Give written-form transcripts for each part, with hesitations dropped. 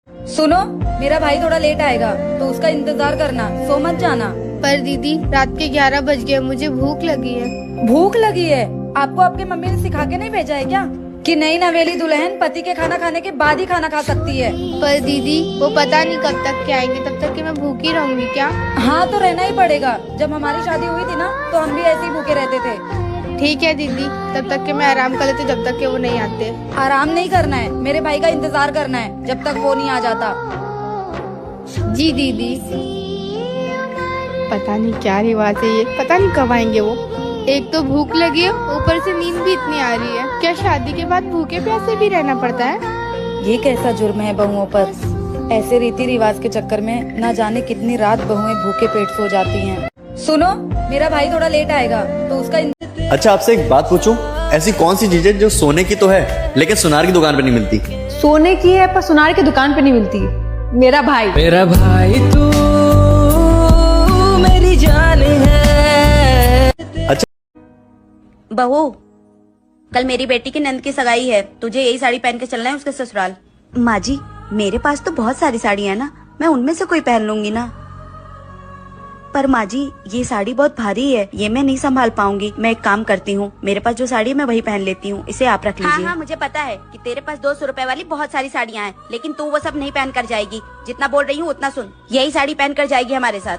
सुनो, मेरा भाई थोड़ा लेट आएगा तो उसका इंतजार करना, सो मत जाना। पर दीदी रात के 11 बज गए, मुझे भूख लगी है। भूख लगी है? आपको आपके मम्मी ने सिखा के नहीं भेजा है क्या कि नई नवेली दुल्हन पति के खाना खाने के बाद ही खाना खा सकती है? पर दीदी वो पता नहीं कब तक के आएंगे, तब तक के मैं भूखी रहूंगी क्या? हाँ तो रहना ही पड़ेगा। जब हमारी शादी हुई थी ना तो हम भी ऐसे ही भूखे रहते थे। ठीक है दीदी, तब तक के मैं आराम कर लेती हूँ, जब तक के वो नहीं आते। आराम नहीं करना है, मेरे भाई का इंतजार करना है जब तक वो नहीं आ जाता। जी दीदी। पता नहीं क्या रिवाज है ये, पता नहीं कब आएंगे वो। एक तो भूख लगी है, ऊपर से नींद भी इतनी आ रही है। क्या शादी के बाद भूखे प्यासे भी रहना पड़ता है? ये कैसा जुर्म है बहुओं पर? ऐसे रीति रिवाज के चक्कर में न जाने कितनी रात बहुएं भूखे पेट सो जाती हैं। सुनो, मेरा भाई थोड़ा लेट आएगा तो उसका अच्छा, आपसे एक बात पूछूं, ऐसी कौन सी चीज है जो सोने की तो है लेकिन सुनार की दुकान पे नहीं मिलती? सोने की है पर सुनार की दुकान पे नहीं मिलती। मेरा भाई तू मेरी जान है। अच्छा, बहू, कल मेरी बेटी की नंद की सगाई है, तुझे यही साड़ी पहन के चलना है उसके ससुराल। माँ जी, मेरे पास तो बहुत सारी साड़ियाँ है ना, मैं उनमें से कोई पहन लूंगी ना। पर माँ जी, ये साड़ी बहुत भारी है, ये मैं नहीं संभाल पाऊंगी। मैं एक काम करती हूँ, मेरे पास जो साड़ी है मैं वही पहन लेती हूँ, इसे आप रख लीजिए। हाँ, मुझे पता है कि तेरे पास 200 रुपए वाली बहुत सारी साड़ियाँ हैं, लेकिन तू वो सब नहीं पहन कर जाएगी। जितना बोल रही हूँ उतना सुन, यही साड़ी पहन कर जाएगी हमारे साथ।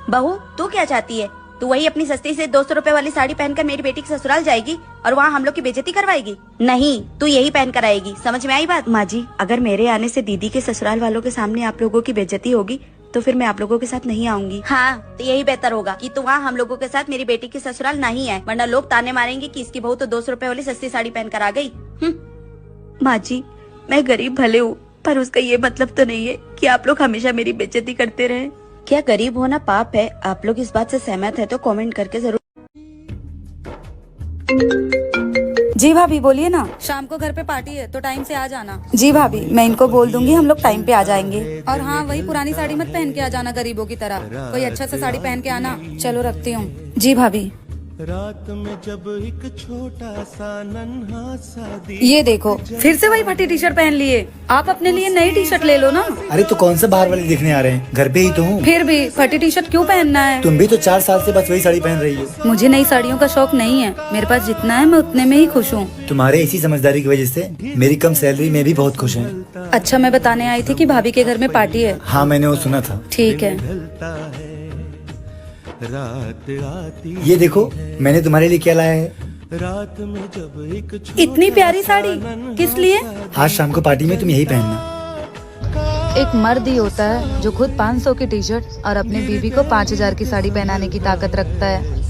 बहू, तू क्या चाहती है? तू वही अपनी सस्ती से 200 रुपए वाली साड़ी पहनकर मेरी बेटी के ससुराल जाएगी और वहाँ हम लोग की बेइज्जती करवाएगी? नहीं, तू यही पहन कर आएगी। समझ में आई बात? माँ जी, अगर मेरे आने से दीदी के ससुराल वालों के सामने आप लोगों की बेइज्जती होगी तो फिर मैं आप लोगों के साथ नहीं आऊंगी। हाँ, तो यही बेहतर होगा कि तू वहाँ हम लोगों के साथ मेरी बेटी के ससुराल नहीं आए, वरना लोग ताने मारेंगे कि इसकी बहू तो 200 रुपए वाली सस्ती साड़ी पहन कर आ गई। माँ जी, मैं गरीब भले हूँ, पर उसका ये मतलब तो नहीं है कि आप लोग हमेशा मेरी बेइज्जती करते रहे। क्या गरीब होना पाप है? आप लोग इस बात से सहमत है तो कमेंट करके जरूर। जी भाभी, बोलिए ना। शाम को घर पे पार्टी है तो टाइम से आ जाना। जी भाभी, मैं इनको बोल दूंगी, हम लोग टाइम पे आ जाएंगे। और हाँ, वही पुरानी साड़ी मत पहन के आ जाना गरीबों की तरह, कोई अच्छा सा साड़ी पहन के आना। चलो रखती हूँ। जी भाभी। रात में जब एक छोटा सा नन्हा सा ये देखो, फिर से वही फटी टी शर्ट पहन लिए। आप अपने लिए नई टी शर्ट ले लो ना। अरे तो कौन सा बाहर वाले दिखने आ रहे हैं, घर पे ही तो हूँ। फिर भी फटी टी शर्ट क्यों पहनना है? तुम भी तो 4 साल से बस वही साड़ी पहन रही हो। मुझे नई साड़ियों का शौक नहीं है, मेरे पास जितना है मैं उतने में ही खुश हूँ। तुम्हारे इसी समझदारी की वजह से मेरी कम सैलरी में भी बहुत खुश हैं। अच्छा, मैं बताने आई थी कि भाभी के घर में पार्टी है। हाँ, मैंने वो सुना था। ठीक है। रात आती, ये देखो, मैंने तुम्हारे लिए क्या लाया है। रात में जब एक इतनी प्यारी साड़ी किस लिए? आज शाम को पार्टी में तुम यही पहनना। एक मर्द ही होता है जो खुद 500 की टी शर्ट और अपनी बीवी को 5000 की साड़ी पहनाने की ताकत रखता है।